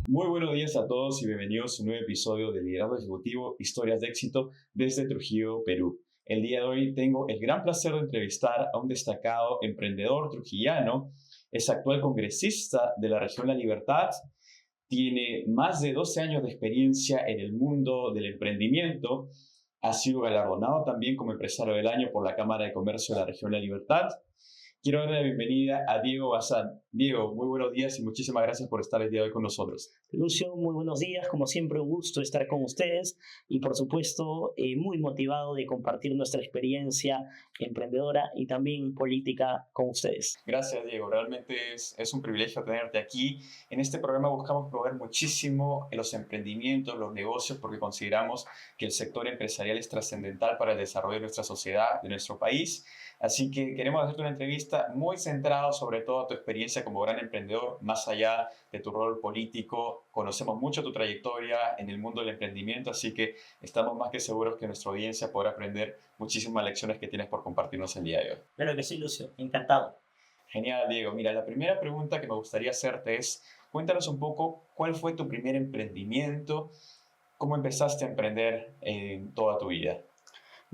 Muy buenos días a todos y bienvenidos a un nuevo episodio de Liderazgo Ejecutivo, Historias de Éxito desde Trujillo, Perú. El día de hoy tengo el gran placer de entrevistar a un destacado emprendedor trujillano, es actual congresista de la región La Libertad, tiene más de 12 años de experiencia en el mundo del emprendimiento, ha sido galardonado también como empresario del año por la Cámara de Comercio de la región La Libertad. Quiero darle la bienvenida a Diego Bazán. Diego, muy buenos días y muchísimas gracias por estar el día de hoy con nosotros. Lucio, muy buenos días. Como siempre, un gusto estar con ustedes y, por supuesto, muy motivado de compartir nuestra experiencia emprendedora y también política con ustedes. Gracias, Diego. Realmente es un privilegio tenerte aquí. En este programa buscamos promover muchísimo los emprendimientos, los negocios, porque consideramos que el sector empresarial es trascendental para el desarrollo de nuestra sociedad, de nuestro país. Así que queremos hacerte una entrevista muy centrada sobre todo tu experiencia como gran emprendedor, más allá de tu rol político. Conocemos mucho tu trayectoria en el mundo del emprendimiento, así que estamos más que seguros que nuestra audiencia podrá aprender muchísimas lecciones que tienes por compartirnos el día de hoy. Claro que sí, Lucio. Encantado. Genial, Diego. Mira, la primera pregunta que me gustaría hacerte es, cuéntanos un poco cuál fue tu primer emprendimiento, cómo empezaste a emprender en toda tu vida.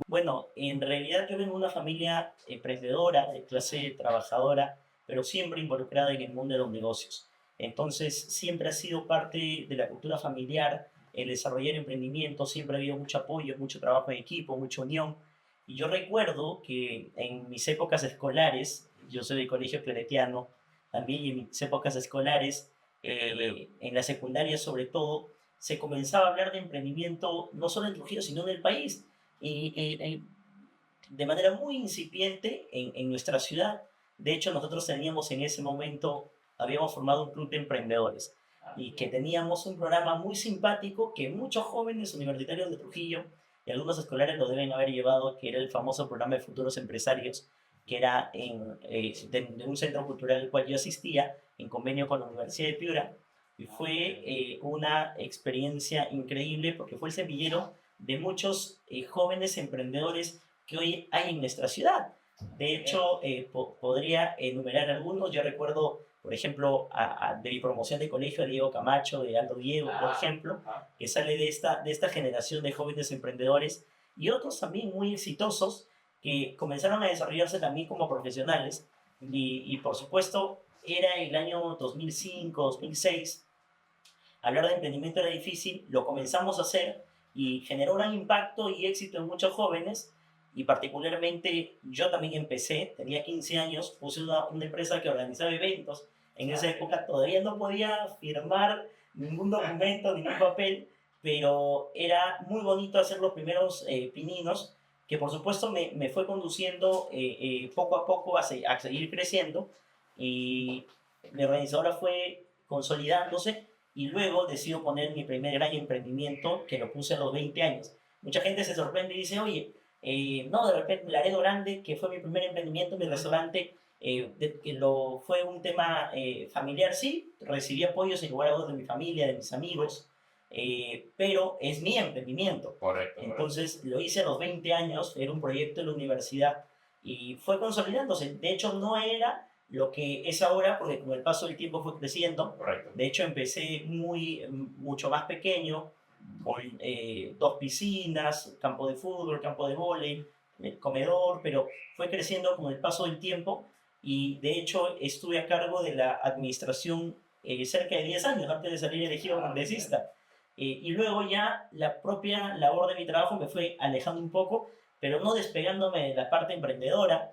Bueno, en realidad yo vengo de una familia emprendedora, de clase trabajadora, pero siempre involucrada en el mundo de los negocios. Entonces, siempre ha sido parte de la cultura familiar el desarrollar emprendimientos, siempre ha habido mucho apoyo, mucho trabajo en equipo, mucha unión. Y yo recuerdo que en mis épocas escolares, yo soy de colegio claretiano, también y en mis épocas escolares, en la secundaria sobre todo, se comenzaba a hablar de emprendimiento no solo en Trujillo, sino en el país y de manera muy incipiente en nuestra ciudad. De hecho, nosotros teníamos en ese momento, habíamos formado un club de emprendedores y que teníamos un programa muy simpático que muchos jóvenes universitarios de Trujillo y algunos escolares lo deben haber llevado, que era el famoso programa de futuros empresarios, que era de un centro cultural al cual yo asistía en convenio con la Universidad de Piura. Y fue una experiencia increíble porque fue el semillero de muchos jóvenes emprendedores que hoy hay en nuestra ciudad. De hecho, podría enumerar algunos. Yo recuerdo, por ejemplo, de mi promoción de colegio, a Diego Camacho, de Aldo Diego, por ejemplo, que sale de esta generación de jóvenes emprendedores, y otros también muy exitosos que comenzaron a desarrollarse también como profesionales. Y por supuesto, era el año 2005, 2006. Hablar de emprendimiento era difícil, lo comenzamos a hacer y generó gran impacto y éxito en muchos jóvenes. Y particularmente yo también empecé, tenía 15 años, puse una empresa que organizaba eventos. En esa época todavía no podía firmar ningún documento, ningún papel, pero era muy bonito hacer los primeros pininos, que por supuesto me fue conduciendo poco a poco a seguir creciendo. Y mi organizadora fue consolidándose y luego decido poner mi primer gran emprendimiento, que lo puse a los 20 años. Mucha gente se sorprende y dice, oye, no, de repente Laredo Grande, que fue mi primer emprendimiento, mi restaurante, fue un tema familiar, sí, recibí apoyo sin lugar a dudas de mi familia, de mis amigos, pero es mi emprendimiento. Correcto. Entonces lo hice a los 20 años, era un proyecto de la universidad y fue consolidándose. De hecho, no era lo que es ahora, porque con el paso del tiempo fue creciendo. Correcto. De hecho, empecé mucho más pequeño, con 2 piscinas, campo de fútbol, campo de vóley, comedor, pero fue creciendo con el paso del tiempo y de hecho estuve a cargo de la administración cerca de 10 años antes de salir elegido congresista. Y luego ya la propia labor de mi trabajo me fue alejando un poco, pero no despegándome de la parte emprendedora.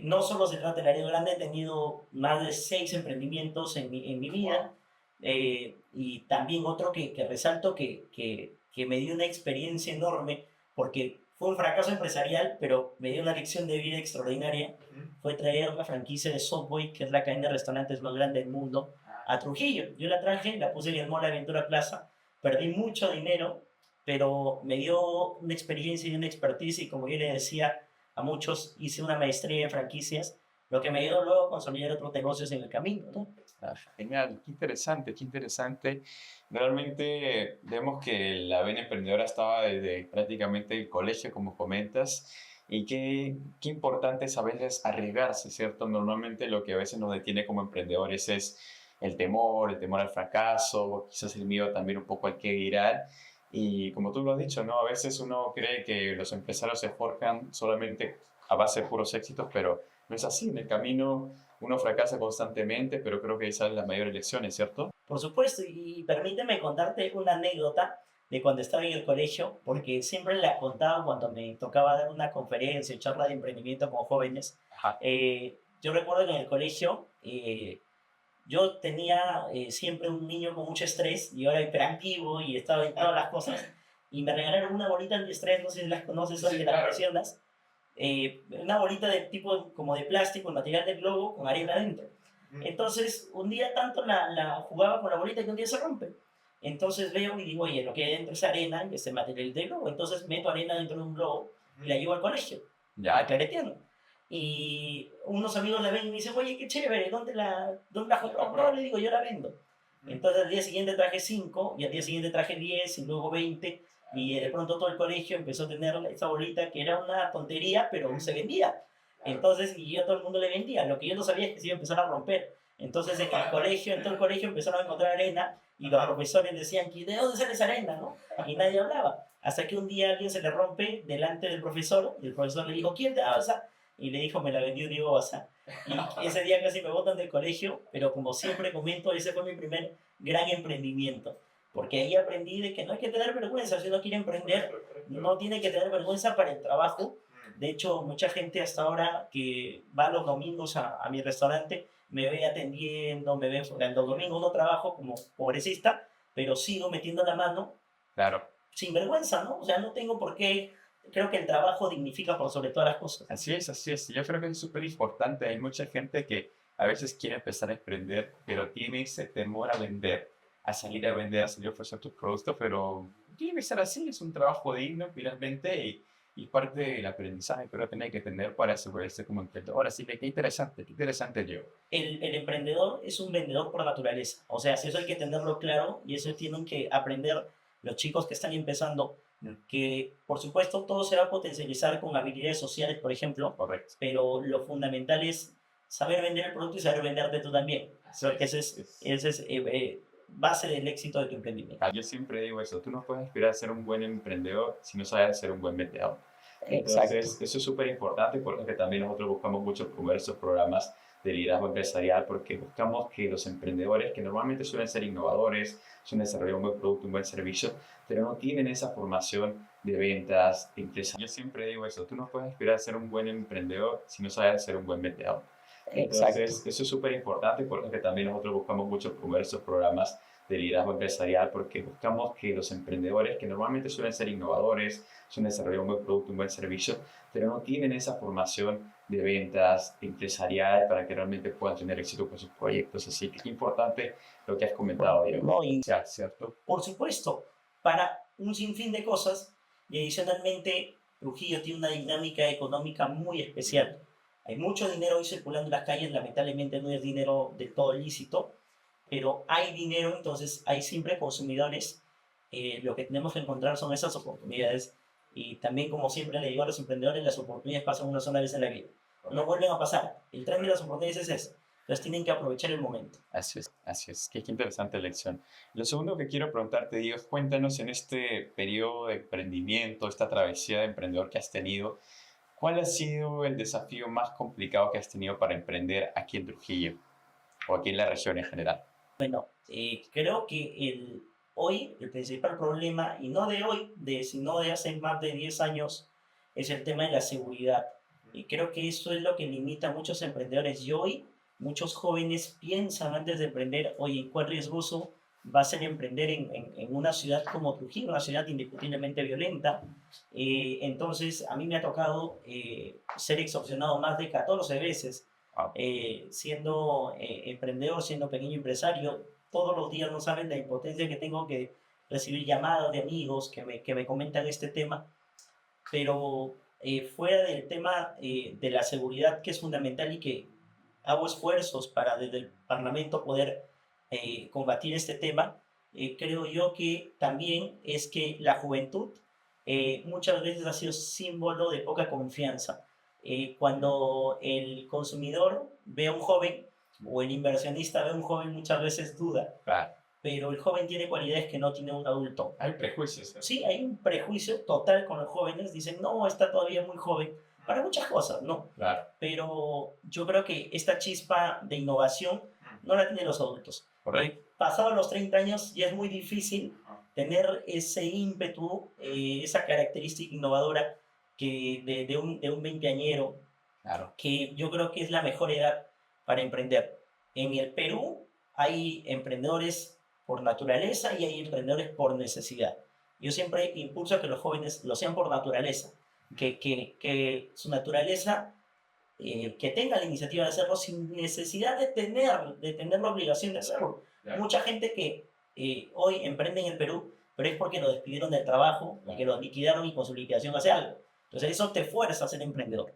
No solo se trata del área grande, he tenido más de 6 emprendimientos en mi vida. Y también otro que resalto que me dio una experiencia enorme, porque fue un fracaso empresarial, pero me dio una lección de vida extraordinaria, fue traer una franquicia de Subway, que es la cadena de restaurantes más grande del mundo, a Trujillo. Yo la traje, la puse en el Mall Aventura Plaza, perdí mucho dinero, pero me dio una experiencia y una expertise, y como yo le decía a muchos, hice una maestría en franquicias, lo que me ayudó luego a consolidar otros negocios en el camino, ¿no? Ah, genial, qué interesante, qué interesante. Realmente vemos que la vena emprendedora estaba desde prácticamente el colegio, como comentas, y qué importante es a veces arriesgarse, ¿cierto? Normalmente lo que a veces nos detiene como emprendedores es el temor al fracaso, o quizás el miedo también un poco al qué dirán. Y como tú lo has dicho, ¿no? A veces uno cree que los empresarios se forjan solamente a base de puros éxitos, pero no es así. En el camino uno fracasa constantemente, pero creo que ahí salen las mayores lecciones, ¿cierto? Por supuesto, y permíteme contarte una anécdota de cuando estaba en el colegio, porque siempre la contaba cuando me tocaba dar una conferencia, charla de emprendimiento con jóvenes. Ajá. Yo recuerdo que en el colegio yo tenía siempre un niño con mucho estrés y ahora hiperactivo y estaba en todas las cosas. Y me regalaron una bolita antiestrés, no sé si las conoces o Sí, que las claro. mencionas, una bolita de tipo como de plástico, material de globo con arena adentro. Entonces, un día tanto la jugaba con la bolita que un día se rompe. Entonces veo y digo, oye, lo que hay dentro es arena, y este material de globo. Entonces meto arena dentro de un globo y la llevo al colegio, a Ya, Claretiano. Y unos amigos la ven y me dicen, oye, qué chévere, dónde la compró? No, le digo, yo la vendo. Entonces al día siguiente traje 5 y al día siguiente traje 10 y luego 20 y de pronto todo el colegio empezó a tener esa bolita que era una tontería, pero se vendía. Entonces, y yo a todo el mundo le vendía. Lo que yo no sabía es que se iba a empezar a romper. Entonces, en todo el colegio empezaron a encontrar arena y los profesores decían, ¿de dónde sale esa arena? ¿No? Y nadie hablaba. Hasta que un día alguien se le rompe delante del profesor y el profesor le dijo, ¿quién te da esa? Y le dijo, me la vendió Diego Bazán. Y ese día casi me botan del colegio, pero como siempre comento, ese fue mi primer gran emprendimiento. Porque ahí aprendí de que no hay que tener vergüenza, si uno quiere emprender, no tiene que tener vergüenza para el trabajo. De hecho, mucha gente hasta ahora que va los domingos a mi restaurante, me ve atendiendo, me ve, los domingos no trabajo como pobrecista, pero sigo metiendo la mano claro. sin vergüenza, ¿no? O sea, no tengo por qué, creo que el trabajo dignifica por sobre todas las cosas. Así es, así es. Yo creo que es súper importante. Hay mucha gente que a veces quiere empezar a emprender, pero tiene ese temor a vender, a salir a vender, a salir a ofrecer tus productos, pero tiene que ser así. Es un trabajo digno, finalmente, y parte del aprendizaje que uno tiene que tener para asegurarse como emprendedor. Así que qué interesante, yo. El emprendedor es un vendedor por naturaleza. O sea, si eso hay que tenerlo claro y eso tienen que aprender los chicos que están empezando, que por supuesto todo se va a potencializar con habilidades sociales, por ejemplo, Correcto. pero lo fundamental es saber vender el producto y saber venderte tú también. Creo que ese es base del éxito de tu emprendimiento. Yo siempre digo eso, tú no puedes aspirar a ser un buen emprendedor si no sabes ser un buen vendedor. Exacto. Entonces, eso es súper importante porque también nosotros buscamos mucho promover esos programas de liderazgo empresarial porque buscamos que los emprendedores, que normalmente suelen ser innovadores, suelen desarrollar un buen producto, un buen servicio, pero no tienen esa formación de ventas, de empresa. Yo siempre digo eso, tú no puedes aspirar a ser un buen emprendedor si no sabes ser un buen vendedor. Entonces, eso es súper importante porque también nosotros buscamos mucho promover esos programas de liderazgo empresarial porque buscamos que los emprendedores, que normalmente suelen ser innovadores, suelen desarrollar un buen producto, un buen servicio, pero no tienen esa formación de ventas empresarial para que realmente puedan tener éxito con sus proyectos. Así que es importante lo que has comentado, Diego. No, y Ya, ¿cierto? por supuesto, para un sinfín de cosas y adicionalmente Trujillo tiene una dinámica económica muy especial. Hay mucho dinero hoy circulando en las calles, lamentablemente no es dinero del todo lícito, pero hay dinero, entonces hay siempre consumidores. Lo que tenemos que encontrar son esas oportunidades y también, como siempre le digo a los emprendedores, las oportunidades pasan una sola vez en la vida. No vuelven a pasar. El tren de las oportunidades es eso. Entonces tienen que aprovechar el momento. Así es, así es. Qué interesante lección. Lo segundo que quiero preguntarte, Diego, cuéntanos en este periodo de emprendimiento, esta travesía de emprendedor que has tenido, ¿cuál ha sido el desafío más complicado que has tenido para emprender aquí en Trujillo o aquí en la región en general? Bueno, creo que hoy el principal problema, y no de hoy, sino de hace más de 10 años, es el tema de la seguridad. Y creo que eso es lo que limita a muchos emprendedores. Y hoy muchos jóvenes piensan antes de emprender, oye, ¿cuál riesgoso va a ser emprender en una ciudad como Trujillo, una ciudad indiscutiblemente violenta? Entonces, a mí me ha tocado ser extorsionado más de 14 veces Wow. siendo emprendedor, siendo pequeño empresario, todos los días no saben la impotencia que tengo que recibir llamadas de amigos que me comentan este tema, pero fuera del tema de la seguridad que es fundamental y que hago esfuerzos para desde el Parlamento poder combatir este tema, creo yo que también es que la juventud muchas veces ha sido símbolo de poca confianza. Cuando el consumidor ve a un joven, o el inversionista ve a un joven muchas veces duda, Claro. pero el joven tiene cualidades que no tiene un adulto. Hay prejuicios. Sí, hay un prejuicio total con los jóvenes, dicen, no, está todavía muy joven, para muchas cosas, ¿no? Claro. Pero yo creo que esta chispa de innovación no la tienen los adultos. Correcto. Pasados los 30 años ya es muy difícil tener ese ímpetu, esa característica innovadora de un veinteañero, Claro. que yo creo que es la mejor edad para emprender. En el Perú hay emprendedores por naturaleza y hay emprendedores por necesidad. Yo siempre impulso a que los jóvenes lo sean por naturaleza, que su naturaleza, que tenga la iniciativa de hacerlo sin necesidad de tener la obligación de hacerlo. Claro. Mucha gente que hoy emprende en el Perú, pero es porque lo despidieron del trabajo, que lo liquidaron y con su liquidación hace algo. Entonces eso te fuerza a ser emprendedor.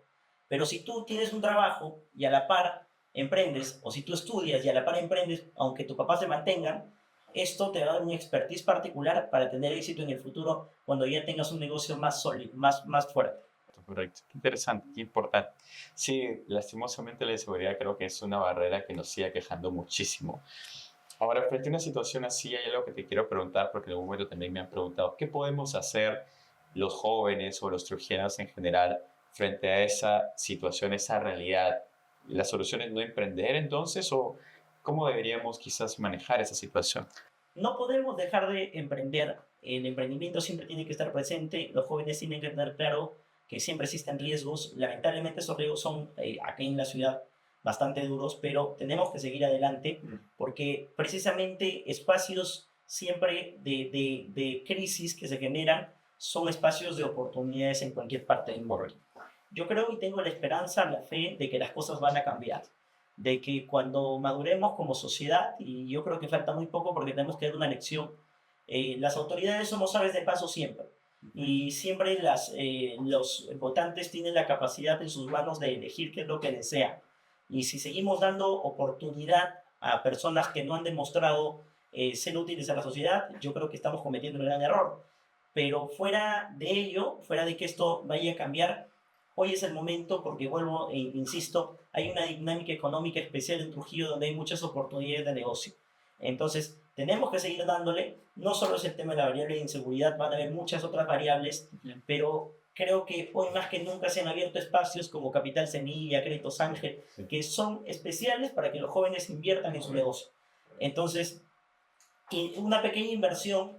Pero si tú tienes un trabajo y a la par emprendes, o si tú estudias y a la par emprendes, aunque tus papás se mantengan, esto te va a dar un expertise particular para tener éxito en el futuro cuando ya tengas un negocio más sólido, más fuerte. Correcto. Qué interesante, qué importante. Sí, lastimosamente la inseguridad creo que es una barrera que nos sigue aquejando muchísimo. Ahora, frente a una situación así, hay algo que te quiero preguntar, porque en algún momento también me han preguntado, ¿qué podemos hacer los jóvenes o los trujianos en general frente a esa situación, esa realidad? ¿La solución es no emprender entonces o cómo deberíamos quizás manejar esa situación? No podemos dejar de emprender. El emprendimiento siempre tiene que estar presente. Los jóvenes tienen que tener claro que siempre existen riesgos. Lamentablemente esos riesgos son aquí en la ciudad bastante duros, pero tenemos que seguir adelante porque precisamente espacios siempre de crisis que se generan son espacios de oportunidades en cualquier parte del mundo. Yo creo y tengo la esperanza, la fe de que las cosas van a cambiar, de que cuando maduremos como sociedad, y yo creo que falta muy poco porque tenemos que dar una lección, las autoridades somos aves de paso siempre, y siempre los votantes tienen la capacidad en sus manos de elegir qué es lo que desean. Y si seguimos dando oportunidad a personas que no han demostrado ser útiles a la sociedad, yo creo que estamos cometiendo un gran error. Pero fuera de ello, fuera de que esto vaya a cambiar, hoy es el momento porque vuelvo e insisto, hay una dinámica económica especial en Trujillo donde hay muchas oportunidades de negocio. Entonces, tenemos que seguir dándole, no solo es el tema de la variable de inseguridad, van a haber muchas otras variables, pero creo que hoy más que nunca se han abierto espacios como Capital Semilla, Créditos Ángel, que son especiales para que los jóvenes inviertan en su negocio. Entonces, una pequeña inversión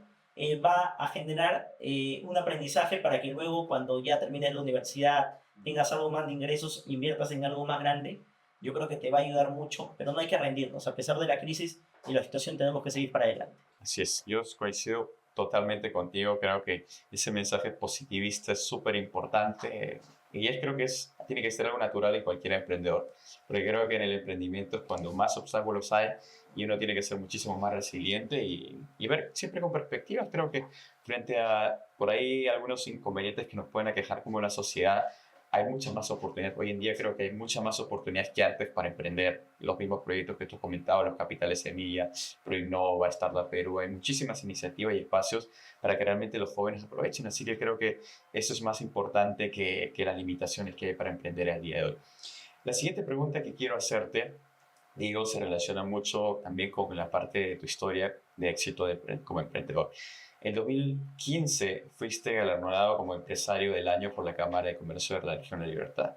va a generar un aprendizaje para que luego, cuando ya termines la universidad, tengas algo más de ingresos, inviertas en algo más grande. Yo creo que te va a ayudar mucho, pero no hay que rendirnos. A pesar de la crisis y la situación, tenemos que seguir para adelante. Así es, yo coincido totalmente contigo. Creo que ese mensaje positivista es súper importante y creo que tiene que ser algo natural en cualquier emprendedor, porque creo que en el emprendimiento es cuando más obstáculos hay y uno tiene que ser muchísimo más resiliente y ver siempre con perspectiva. Creo que frente a por ahí algunos inconvenientes que nos pueden aquejar como una sociedad, hay muchas más oportunidades. Hoy en día creo que hay muchas más oportunidades que antes para emprender. Los mismos proyectos que tú has comentado, los Capitales Semilla, Proinnova, Startup Perú, hay muchísimas iniciativas y espacios para que realmente los jóvenes aprovechen. Así que creo que eso es más importante que las limitaciones que hay para emprender al día de hoy. La siguiente pregunta que quiero hacerte, digo, se relaciona mucho también con la parte de tu historia de éxito como emprendedor. En 2015 fuiste galardonado como empresario del año por la Cámara de Comercio de la Región de la Libertad.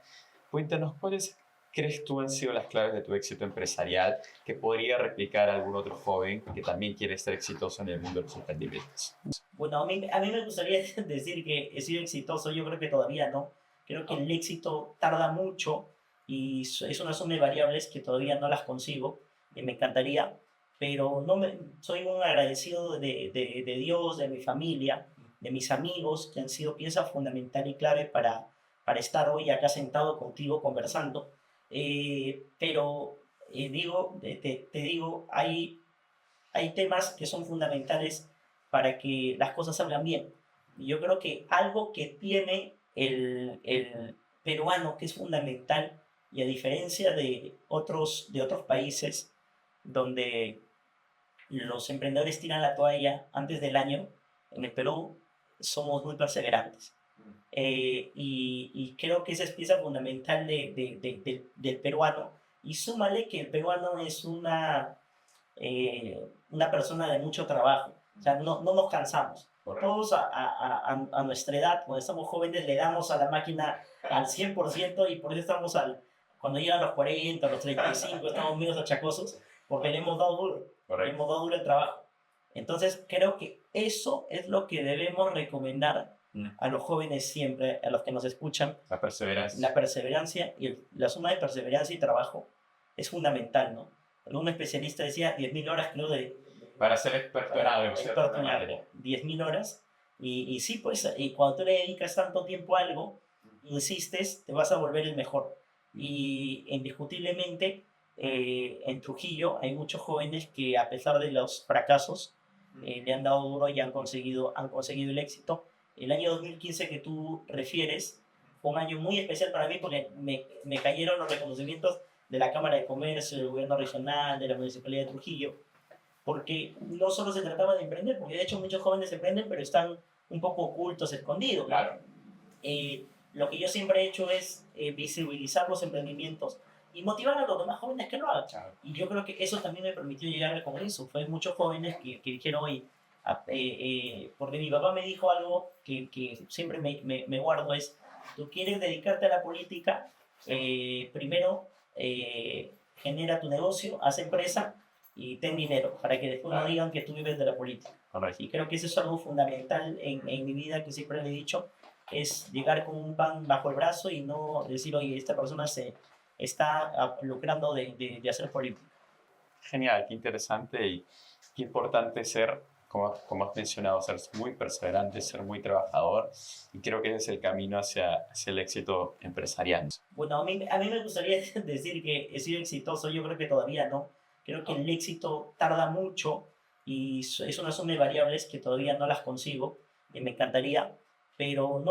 Cuéntanos, ¿cuáles crees tú han sido las claves de tu éxito empresarial que podría replicar algún otro joven que también quiere ser exitoso en el mundo de los emprendimientos? Bueno, a mí me gustaría decir que he sido exitoso, yo creo que todavía no. Creo que el éxito tarda mucho y es una suma de variables que todavía no las consigo y me encantaría, pero soy un agradecido de Dios, de mi familia, de mis amigos, que han sido pieza fundamental y clave para estar hoy acá sentado contigo conversando. Pero te digo, hay temas que son fundamentales para que las cosas salgan bien. Y yo creo que algo que tiene el peruano que es fundamental, y a diferencia de otros países donde los emprendedores tiran la toalla antes del año, en el Perú somos muy perseverantes. Y creo que esa es pieza fundamental del peruano, y súmale que el peruano es una persona de mucho trabajo. O sea, no nos cansamos. Todos a nuestra edad, cuando estamos jóvenes, le damos a la máquina al 100% y por eso estamos cuando llegan los 40, los 35, estamos medio achacosos porque le hemos dado duro, le hemos dado duro el trabajo. Entonces, creo que eso es lo que debemos recomendar a los jóvenes siempre, a los que nos escuchan. La perseverancia. La perseverancia y la suma de perseverancia y trabajo es fundamental, ¿no? Algún especialista decía 10.000 horas, creo, Para ser experto en algo. Experto en algo. 10.000 horas. Y sí, pues, y cuando tú le dedicas tanto tiempo a algo, insistes, te vas a volver el mejor. Y indiscutiblemente, en Trujillo hay muchos jóvenes que a pesar de los fracasos, le han dado duro y han conseguido el éxito. El año 2015 que tú refieres fue un año muy especial para mí porque me cayeron los reconocimientos de la Cámara de Comercio, del Gobierno Regional, de la Municipalidad de Trujillo, porque no solo se trataba de emprender, porque de hecho muchos jóvenes emprenden, pero están un poco ocultos, escondidos. Claro. Lo que yo siempre he hecho es visibilizar los emprendimientos y motivar a los demás jóvenes que lo hagan. Claro. Y yo creo que eso también me permitió llegar al Congreso. Fue muchos jóvenes que dijeron, oye, porque mi papá me dijo algo que siempre me guardo, es, tú quieres dedicarte a la política, primero genera tu negocio, haz empresa y ten dinero, para que después no digan que tú vives de la política. Y creo que eso es algo fundamental en mi vida, que siempre le he dicho, es llegar con un pan bajo el brazo y no decir, oye, esta persona se está lucrando de hacer política. Genial, qué interesante y qué importante ser, como has mencionado, ser muy perseverante, ser muy trabajador, y creo que ese es el camino hacia el éxito empresarial. Bueno, a mí me gustaría decir que he sido exitoso, yo creo que todavía no. Creo que el éxito tarda mucho y es una suma de variables que todavía no las consigo y me encantaría, pero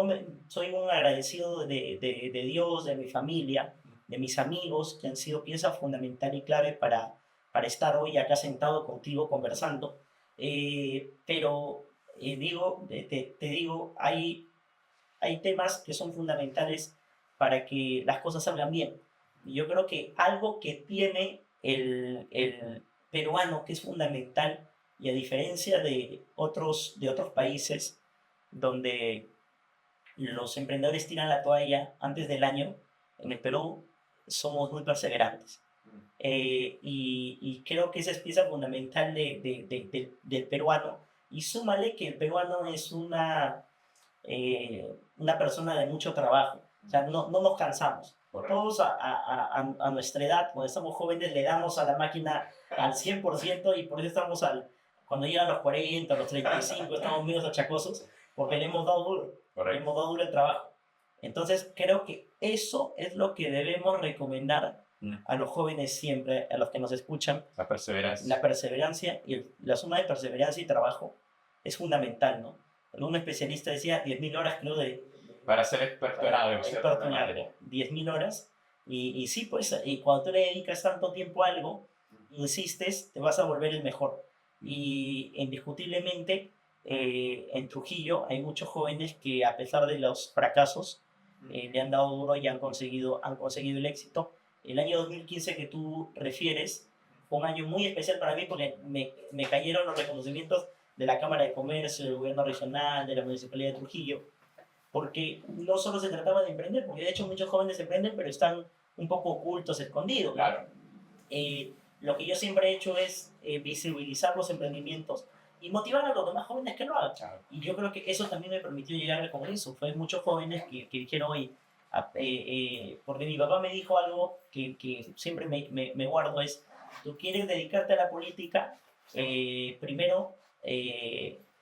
soy un agradecido de Dios, de mi familia, de mis amigos, que han sido pieza fundamental y clave para estar hoy acá sentado contigo conversando. Pero te digo, hay temas que son fundamentales para que las cosas salgan bien. Y yo creo que algo que tiene el peruano que es fundamental, y a diferencia de otros países donde los emprendedores tiran la toalla antes del año, en el Perú somos muy perseverantes. Y creo que esa es pieza fundamental del peruano. Y súmale que el peruano es una persona de mucho trabajo. O sea, no nos cansamos. Todos a nuestra edad, cuando estamos jóvenes, le damos a la máquina al 100% y por eso estamos cuando llegan los 40, los 35, estamos medio achacosos porque le hemos dado duro. Le hemos dado duro el trabajo. Entonces, creo que eso es lo que debemos recomendar a los jóvenes siempre, a los que nos escuchan. La perseverancia. La perseverancia y la suma de perseverancia y trabajo es fundamental, ¿no? Algún especialista decía 10.000 horas, creo, para ser experto en algo. Experto en algo. 10.000 horas. Y sí, pues, y cuando tú le dedicas tanto tiempo a algo, insistes, te vas a volver el mejor. Y indiscutiblemente, en Trujillo hay muchos jóvenes que a pesar de los fracasos, le han dado duro y han conseguido el éxito. El año 2015 que tú refieres fue un año muy especial para mí porque me cayeron los reconocimientos de la Cámara de Comercio, del Gobierno Regional, de la Municipalidad de Trujillo, porque no solo se trataba de emprender, porque de hecho muchos jóvenes emprenden, pero están un poco ocultos, escondidos. Claro. Lo que yo siempre he hecho es visibilizar los emprendimientos y motivar a los demás jóvenes que lo hagan. Claro. Y yo creo que eso también me permitió llegar al Congreso. Fue muchos jóvenes que dijeron, oye, porque mi papá me dijo algo que siempre me guardo, es, tú quieres dedicarte a la política, primero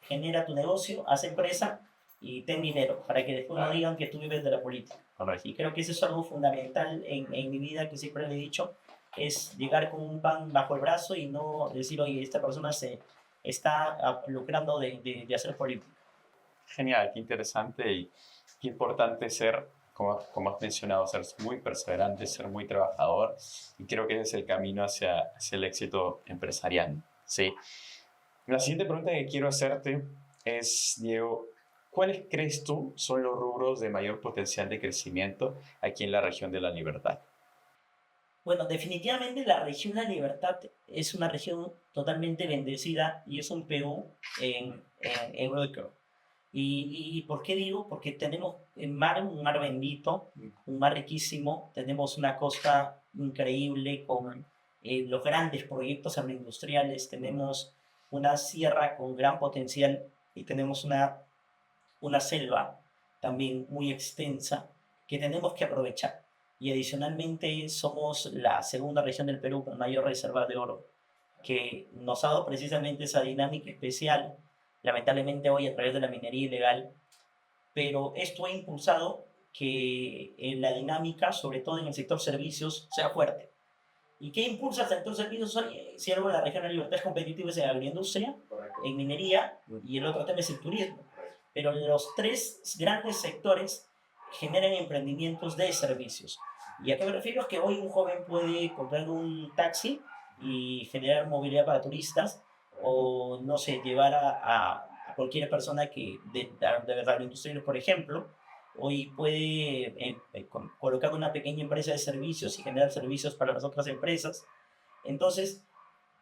genera tu negocio, haz empresa y ten dinero, para que después no digan que tú vives de la política. Y creo que eso es algo fundamental en mi vida, que siempre le he dicho, es llegar con un pan bajo el brazo y no decir, oye, esta persona se está lucrando de hacer política. Genial, qué interesante y qué importante ser, como has mencionado, ser muy perseverante, ser muy trabajador, y creo que ese es el camino hacia el éxito empresarial. ¿Sí? La siguiente pregunta que quiero hacerte es, Diego, ¿cuáles crees tú son los rubros de mayor potencial de crecimiento aquí en la región de La Libertad? Bueno, definitivamente la región La Libertad es una región totalmente bendecida y es un Perú en Euro. ¿Y por qué digo? Porque tenemos el mar, un mar bendito, un mar riquísimo, tenemos una costa increíble con los grandes proyectos agroindustriales, tenemos una sierra con gran potencial y tenemos una selva también muy extensa que tenemos que aprovechar. Y adicionalmente somos la segunda región del Perú con mayor reserva de oro, que nos ha dado precisamente esa dinámica especial, lamentablemente hoy a través de la minería ilegal, pero esto ha impulsado que en la dinámica, sobre todo en el sector servicios, sea fuerte. ¿Y qué impulsa el sector servicios hoy? Si algo de la región de la libertad es competitiva es en agroindustria, en minería y el otro tema es el turismo. Pero los tres grandes sectores generan emprendimientos de servicios. ¿Y a qué me refiero? Es que hoy un joven puede comprar un taxi y generar movilidad para turistas o, no sé, llevar a cualquier persona que de agroindustriales, por ejemplo, hoy puede colocar una pequeña empresa de servicios y generar servicios para las otras empresas. Entonces,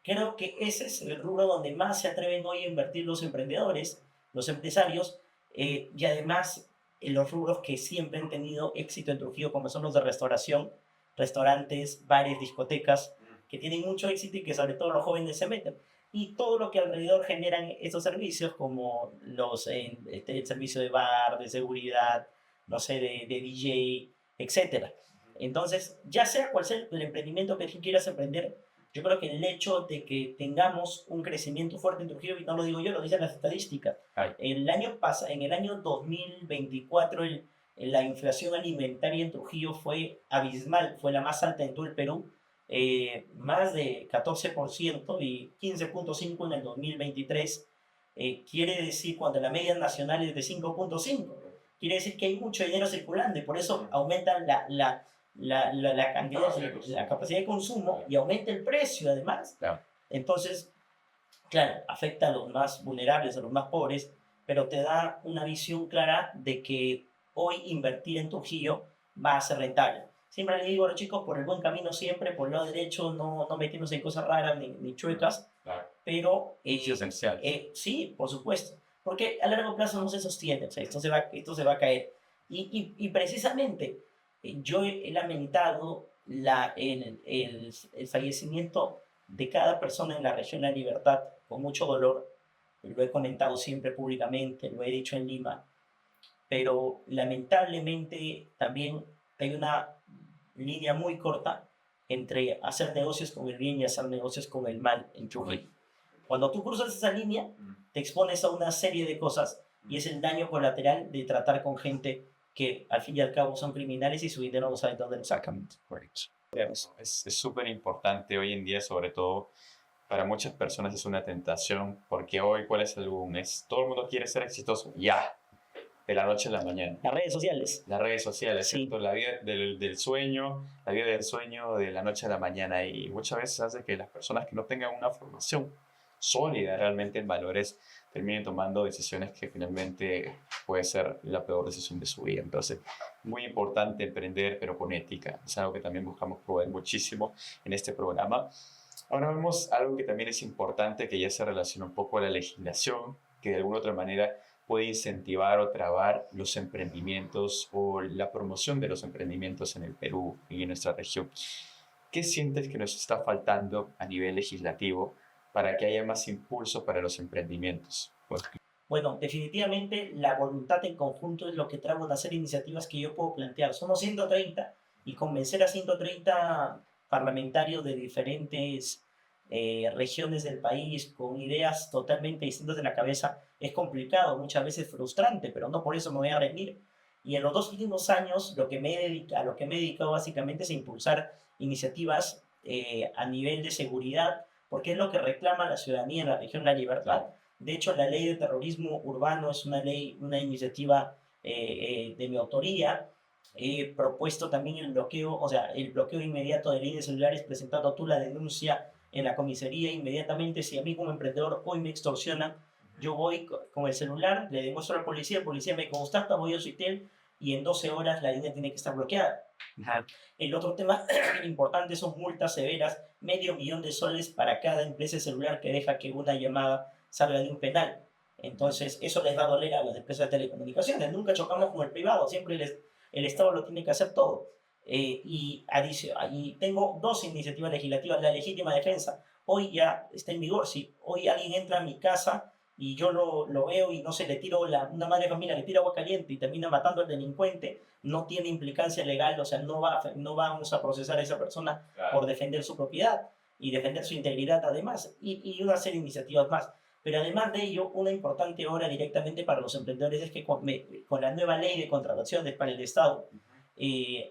creo que ese es el rubro donde más se atreven hoy a invertir los emprendedores, los empresarios, y además en los rubros que siempre han tenido éxito en Trujillo, como son los de restauración, restaurantes, bares, discotecas, que tienen mucho éxito y que sobre todo los jóvenes se meten. Y todo lo que alrededor generan esos servicios, como el servicio de bar, de seguridad, no sé, de DJ, etcétera. Entonces, ya sea cual sea el emprendimiento que tú quieras emprender, yo creo que el hecho de que tengamos un crecimiento fuerte en Trujillo, y no lo digo yo, lo dicen las estadísticas. En el año 2024 la inflación alimentaria en Trujillo fue abismal, fue la más alta en todo el Perú, más de 14% y 15.5% en el 2023. Quiere decir, cuando la media nacional es de 5.5, quiere decir que hay mucho dinero circulando y por eso aumenta la cantidad, la capacidad de consumo y aumenta el precio además. Claro. Entonces, claro, afecta a los más vulnerables, a los más pobres, pero te da una visión clara de que hoy invertir en Trujillo va a ser rentable. Siempre le digo a los chicos, por el buen camino siempre, por el lado derecho, no meternos en cosas raras ni chuecas, Claro. pero Es esencial. sí, por supuesto, porque a largo plazo no se sostiene, o sea, esto se va a caer. Y precisamente yo he lamentado el fallecimiento de cada persona en la región de La Libertad con mucho dolor. Lo he comentado siempre públicamente, lo he dicho en Lima, pero lamentablemente también hay una línea muy corta entre hacer negocios con el bien y hacer negocios con el mal en Trujillo. Cuando tú cruzas esa línea, te expones a una serie de cosas y es el daño colateral de tratar con gente que al fin y al cabo son criminales y su dinero no saben dónde lo sacan. Correcto. Es súper importante hoy en día, sobre todo para muchas personas es una tentación, porque hoy, ¿cuál es el boom? Todo el mundo quiere ser exitoso, ya, de la noche a la mañana. Las redes sociales. Las redes sociales, Sí. ¿cierto? La vida del sueño, la vida del sueño de la noche a la mañana, y muchas veces hace que las personas que no tengan una formación sólida realmente en valores terminen tomando decisiones que finalmente puede ser la peor decisión de su vida. Entonces, muy importante emprender, pero con ética. Es algo que también buscamos promover muchísimo en este programa. Ahora vemos algo que también es importante, que ya se relaciona un poco a la legislación, que de alguna otra manera puede incentivar o trabar los emprendimientos o la promoción de los emprendimientos en el Perú y en nuestra región. ¿Qué sientes que nos está faltando a nivel legislativo para que haya más impulso para los emprendimientos? Bueno, definitivamente la voluntad en conjunto es lo que trae una serie de iniciativas que yo puedo plantear. Somos 130 y convencer a 130 parlamentarios de diferentes regiones del país con ideas totalmente distintas en la cabeza es complicado, muchas veces frustrante, pero no por eso me voy a rendir. Y en los 2 últimos años lo que me he dedicado básicamente es a impulsar iniciativas a nivel de seguridad, porque es lo que reclama la ciudadanía en la región La Libertad. De hecho, la ley de terrorismo urbano es una iniciativa de mi autoría. He propuesto también el bloqueo inmediato de líneas celulares, presentando tú la denuncia en la comisaría inmediatamente. Si a mí como emprendedor hoy me extorsionan, yo voy con el celular, le demuestro al policía, el policía me constata, voy a Suitel, y en 12 horas la línea tiene que estar bloqueada. El otro tema importante son multas severas, $500,000 para cada empresa celular que deja que una llamada salga de un penal. Entonces, eso les va a doler a las empresas de telecomunicaciones. Nunca chocamos con el privado, siempre el Estado lo tiene que hacer todo. Y tengo dos iniciativas legislativas. La legítima defensa, hoy ya está en vigor. Si hoy alguien entra a mi casa y yo lo veo y no sé, le tiro una madre de familia, le tira agua caliente y termina matando al delincuente, no tiene implicancia legal, o sea, no vamos a procesar a esa persona por defender su propiedad y defender su integridad además, y una serie de iniciativas más. Pero además de ello, una importante obra directamente para los emprendedores es que con la nueva ley de contrataciones para el Estado,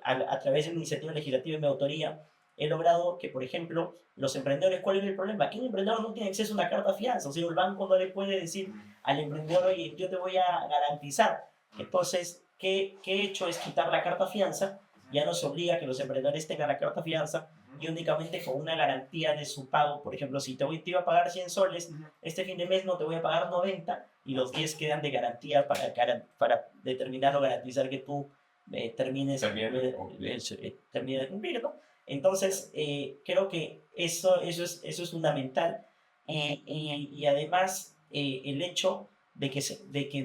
a través de una iniciativa legislativa de mi autoría, he logrado que, por ejemplo, los emprendedores, ¿cuál es el problema? Que un emprendedor no tiene acceso a una carta fianza, o sea, el banco no le puede decir al emprendedor, oye, yo te voy a garantizar. Entonces, ¿qué he hecho? Es quitar la carta fianza, ya no se obliga a que los emprendedores tengan la carta fianza, y únicamente con una garantía de su pago. Por ejemplo, si te iba a pagar 100 soles, este fin de mes no te voy a pagar 90, y los 10 quedan de garantía para determinar o garantizar que tú termines de cumplir, ¿no? Entonces, creo que eso es fundamental. Y además, el hecho de que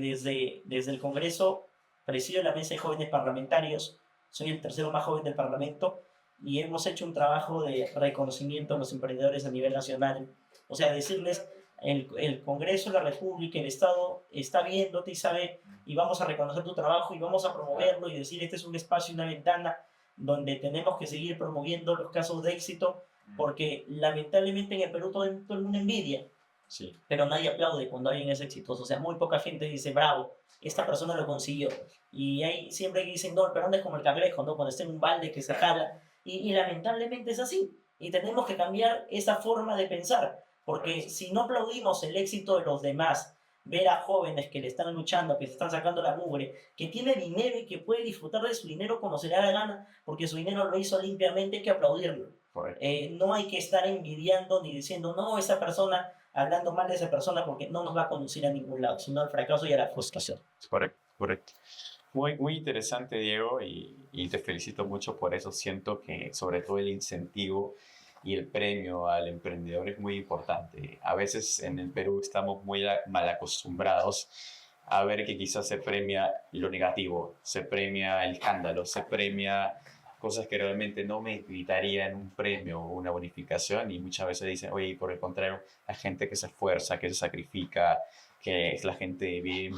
desde el Congreso presido la mesa de jóvenes parlamentarios, soy el tercero más joven del Parlamento, y hemos hecho un trabajo de reconocimiento a los emprendedores a nivel nacional. O sea, decirles, el Congreso, la República, el Estado está viéndote y sabe, y vamos a reconocer tu trabajo y vamos a promoverlo y decir, este es un espacio, una ventana donde tenemos que seguir promoviendo los casos de éxito, porque lamentablemente en el Perú todo el mundo envidia, sí, pero nadie aplaude cuando alguien es exitoso. O sea, muy poca gente dice, bravo, esta persona lo consiguió. Y hay siempre que dicen, no, el Perú es como el cangrejo, ¿no? Cuando está en un balde que se jala. Y lamentablemente es así. Y tenemos que cambiar esa forma de pensar, porque si no aplaudimos el éxito de los demás, ver a jóvenes que le están luchando, que se están sacando la mugre, que tiene dinero y que puede disfrutar de su dinero como se le da la gana, porque su dinero lo hizo limpiamente, hay que aplaudirlo. No hay que estar envidiando ni diciendo, no, esa persona, hablando mal de esa persona, porque no nos va a conducir a ningún lado, sino al fracaso y a la frustración. Correcto, correcto. Muy, muy interesante, Diego, y te felicito mucho por eso. Siento que sobre todo el incentivo y el premio al emprendedor es muy importante. A veces en el Perú estamos muy mal acostumbrados a ver que quizás se premia lo negativo, se premia el escándalo, se premia cosas que realmente no me evitarían un premio o una bonificación, y muchas veces dicen, oye, por el contrario, la gente que se esfuerza, que se sacrifica, que es la gente bien,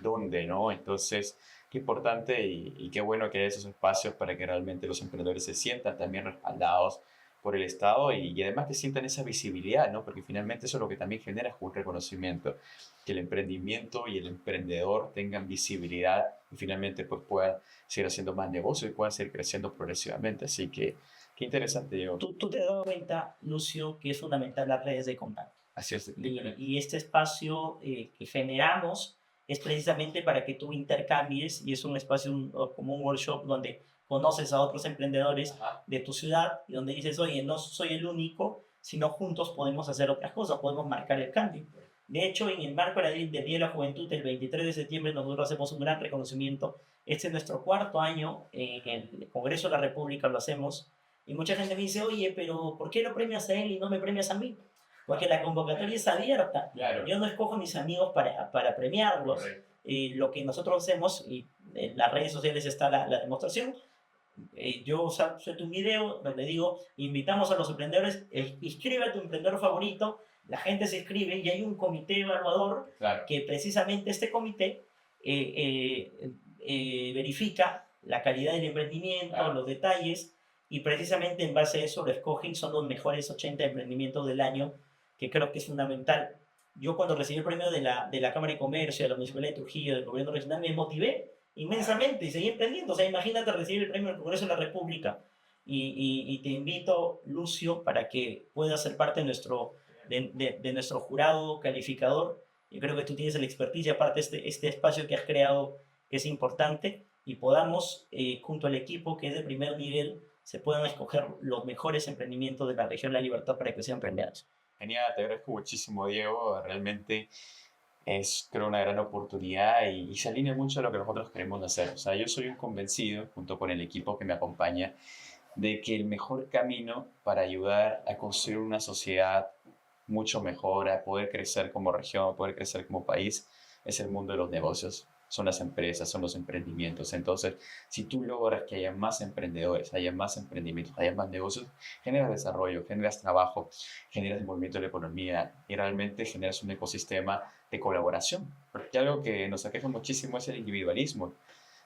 ¿dónde, no? Entonces, qué importante y qué bueno que hay esos espacios para que realmente los emprendedores se sientan también respaldados por el Estado y además que sientan esa visibilidad, ¿no? Porque finalmente eso es lo que también genera un reconocimiento, que el emprendimiento y el emprendedor tengan visibilidad y finalmente pues puedan seguir haciendo más negocio y puedan seguir creciendo progresivamente. Así que qué interesante, Diego. Tú te has dado cuenta, Lucio, que es fundamental las redes de contacto. Así es. Y este espacio que generamos es precisamente para que tú intercambies, y es un espacio como un workshop donde conoces a otros emprendedores de tu ciudad y donde dices, oye, no soy el único, sino juntos podemos hacer otras cosas, podemos marcar el cambio. De hecho, en el marco del Día de la Juventud, el 23 de septiembre, nosotros hacemos un gran reconocimiento. Este es nuestro cuarto año en el Congreso de la República, lo hacemos. Y mucha gente me dice, oye, pero ¿por qué lo premias a él y no me premias a mí? Porque la convocatoria es abierta. Claro. Yo no escojo a mis amigos para premiarlos. Lo que nosotros hacemos, y en las redes sociales está la demostración, yo suelto un video donde digo, invitamos a los emprendedores, inscribe a tu emprendedor favorito, la gente se inscribe y hay un comité evaluador que precisamente este comité verifica la calidad del emprendimiento, los detalles, y precisamente en base a eso lo escogen, son los mejores 80 emprendimientos del año, que creo que es fundamental. Yo cuando recibí el premio de la Cámara de Comercio, de la Municipalidad de Trujillo, del Gobierno Regional, me motivé inmensamente y seguí emprendiendo. O sea, imagínate recibir el premio del Congreso de la República. Y te invito, Lucio, para que puedas ser parte de nuestro jurado calificador. Yo creo que tú tienes la expertise, aparte este espacio que has creado, que es importante, y podamos, junto al equipo que es de primer nivel, se puedan escoger los mejores emprendimientos de la región La Libertad para que sean premiados. Genial, te agradezco muchísimo, Diego. Realmente es, creo, una gran oportunidad y se alinea mucho a lo que nosotros queremos hacer. O sea, yo soy un convencido, junto con el equipo que me acompaña, de que el mejor camino para ayudar a construir una sociedad mucho mejor, a poder crecer como región, a poder crecer como país, es el mundo de los negocios. Son las empresas, son los emprendimientos. Entonces, si tú logras que haya más emprendedores, haya más emprendimientos, haya más negocios, generas desarrollo, generas trabajo, generas movimiento de la economía y realmente generas un ecosistema de colaboración. Porque algo que nos aqueja muchísimo es el individualismo.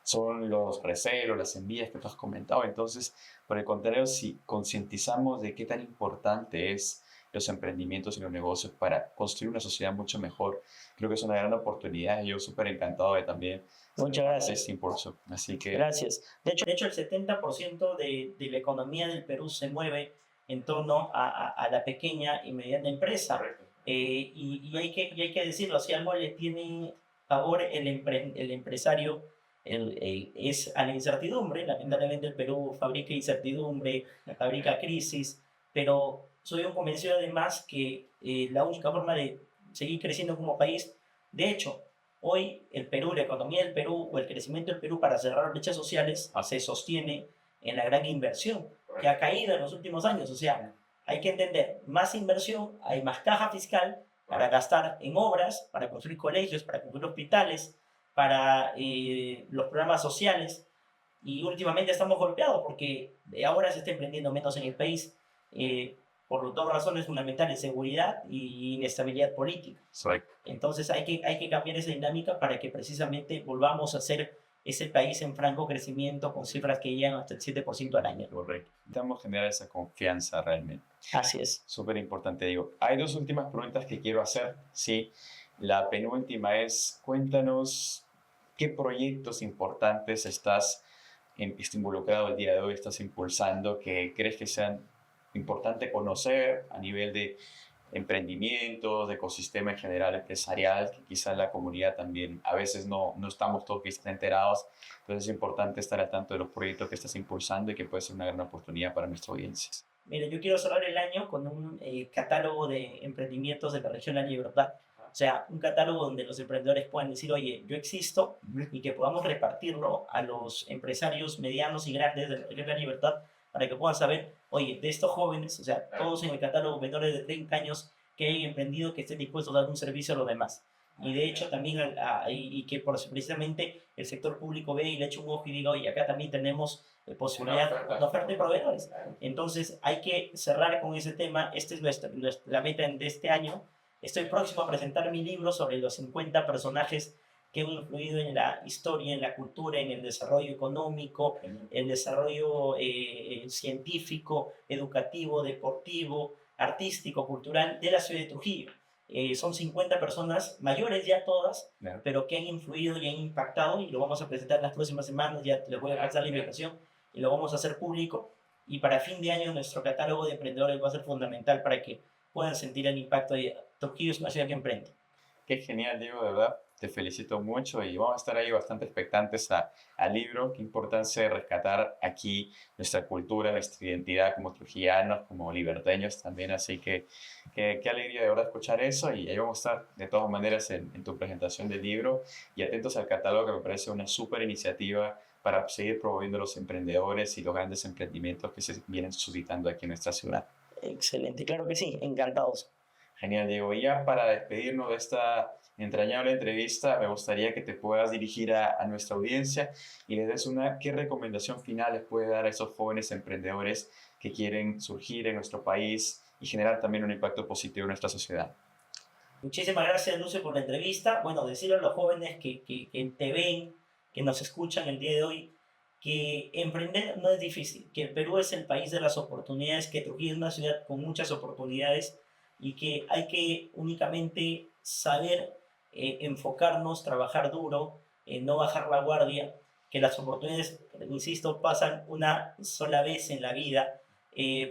Son los recelos, las envidias que tú has comentado. Entonces, por el contrario, si concientizamos de qué tan importante es los emprendimientos y los negocios para construir una sociedad mucho mejor, creo que es una gran oportunidad y yo súper encantado de también Muchas gracias. este impulso. Así que Gracias. De hecho, el 70% de la economía del Perú se mueve en torno a la pequeña y mediana empresa. Y hay que decirlo, si algo le tiene favor el empresario es a la incertidumbre. Lamentablemente el Perú fabrica incertidumbre, fabrica crisis, pero soy un convencido además que la única forma de seguir creciendo como país, de hecho, hoy el Perú, la economía del Perú o el crecimiento del Perú para cerrar brechas sociales se sostiene en la gran inversión que ha caído en los últimos años. O sea, hay que entender, más inversión, hay más caja fiscal para gastar en obras, para construir colegios, para construir hospitales, para los programas sociales. Y últimamente estamos golpeados porque ahora se está emprendiendo menos en el país eh, por dos razones fundamentales: seguridad y inestabilidad política. soy Entonces hay que cambiar esa dinámica para que precisamente volvamos a ser ese país en franco crecimiento con cifras que llegan hasta el 7% al año. correcto. Necesitamos generar esa confianza realmente. Así es. Súper importante, digo. Hay dos últimas preguntas que quiero hacer. Sí, la penúltima es, cuéntanos qué proyectos importantes estás involucrado el día de hoy, estás impulsando, que crees que sean importantes conocer a nivel de emprendimientos, de ecosistema en general empresarial, que quizás la comunidad también a veces no estamos todos quizás enterados. Entonces es importante estar al tanto de los proyectos que estás impulsando y que puede ser una gran oportunidad para nuestra audiencia. Mira, yo quiero cerrar el año con un catálogo de emprendimientos de la región La Libertad. O sea, un catálogo donde los emprendedores puedan decir, oye, yo existo, y que podamos repartirlo a los empresarios medianos y grandes de la región La Libertad para que puedan saber, oye, de estos jóvenes, o sea, todos en el catálogo menores de 30 años que hayan emprendido, que estén dispuestos a dar un servicio a los demás. Y de hecho también, y que precisamente el sector público ve y le eche un ojo y diga, oye, acá también tenemos posibilidad de oferta de proveedores. Entonces hay que cerrar con ese tema. Esta es la meta de este año. Estoy próximo a presentar mi libro sobre los 50 personajes que han influido en la historia, en la cultura, en el desarrollo económico, el desarrollo científico, educativo, deportivo, artístico, cultural de la ciudad de Trujillo. Son 50 personas, mayores ya todas, pero que han influido y han impactado, y lo vamos a presentar en las próximas semanas. Ya les voy a pasar la invitación y lo vamos a hacer público. Y para fin de año nuestro catálogo de emprendedores va a ser fundamental para que puedan sentir el impacto de Trujillo es una ciudad que emprende. Qué genial, Diego, de verdad. Te felicito mucho y vamos a estar ahí bastante expectantes al libro. Qué importancia rescatar aquí nuestra cultura, nuestra identidad como trujillanos, como liberteños también. Así que qué alegría de verdad escuchar eso y ahí vamos a estar de todas maneras en tu presentación del libro y atentos al catálogo, que me parece una súper iniciativa para seguir promoviendo los emprendedores y los grandes emprendimientos que se vienen suscitando aquí en nuestra ciudad. Excelente, claro que sí, encantados. Genial, Diego. Y ya para despedirnos de esta entrañable entrevista, me gustaría que te puedas dirigir a nuestra audiencia y les des qué recomendación final les puede dar a esos jóvenes emprendedores que quieren surgir en nuestro país y generar también un impacto positivo en nuestra sociedad. Muchísimas gracias, Lucio, por la entrevista. Bueno, decirle a los jóvenes que te ven, que nos escuchan el día de hoy, que emprender no es difícil, que el Perú es el país de las oportunidades, que Trujillo es una ciudad con muchas oportunidades y que hay que únicamente saber enfocarnos, trabajar duro, no bajar la guardia, que las oportunidades, insisto, pasan una sola vez en la vida,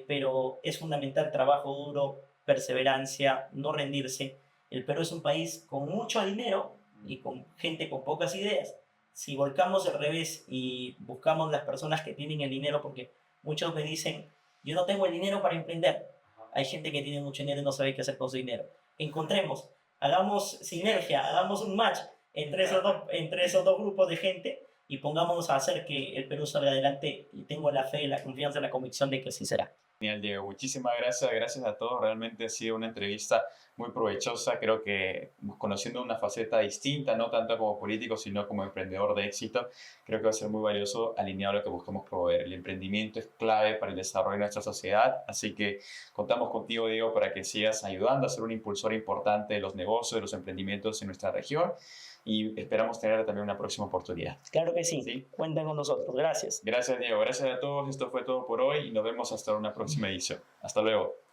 pero es fundamental trabajo duro, perseverancia, no rendirse. El Perú es un país con mucho dinero y con gente con pocas ideas. Si volcamos al revés y buscamos las personas que tienen el dinero, porque muchos me dicen, yo no tengo el dinero para emprender. Hay gente que tiene mucho dinero y no sabe qué hacer con su dinero. Encontremos hagamos sinergia, hagamos un match entre esos dos grupos de gente y pongámonos a hacer que el Perú salga adelante y tengo la fe, la confianza, la convicción de que así será. Genial, Diego. Muchísimas gracias. Gracias a todos. Realmente ha sido una entrevista muy provechosa. Creo que conociendo una faceta distinta, no tanto como político, sino como emprendedor de éxito, creo que va a ser muy valioso alineado a lo que buscamos promover. El emprendimiento es clave para el desarrollo de nuestra sociedad. Así que contamos contigo, Diego, para que sigas ayudando a ser un impulsor importante de los negocios, de los emprendimientos en nuestra región. Y esperamos tener también una próxima oportunidad. Claro que sí. ¿Sí? Cuenten con nosotros. Gracias. Gracias, Diego. Gracias a todos. Esto fue todo por hoy y nos vemos hasta una próxima edición. Hasta luego.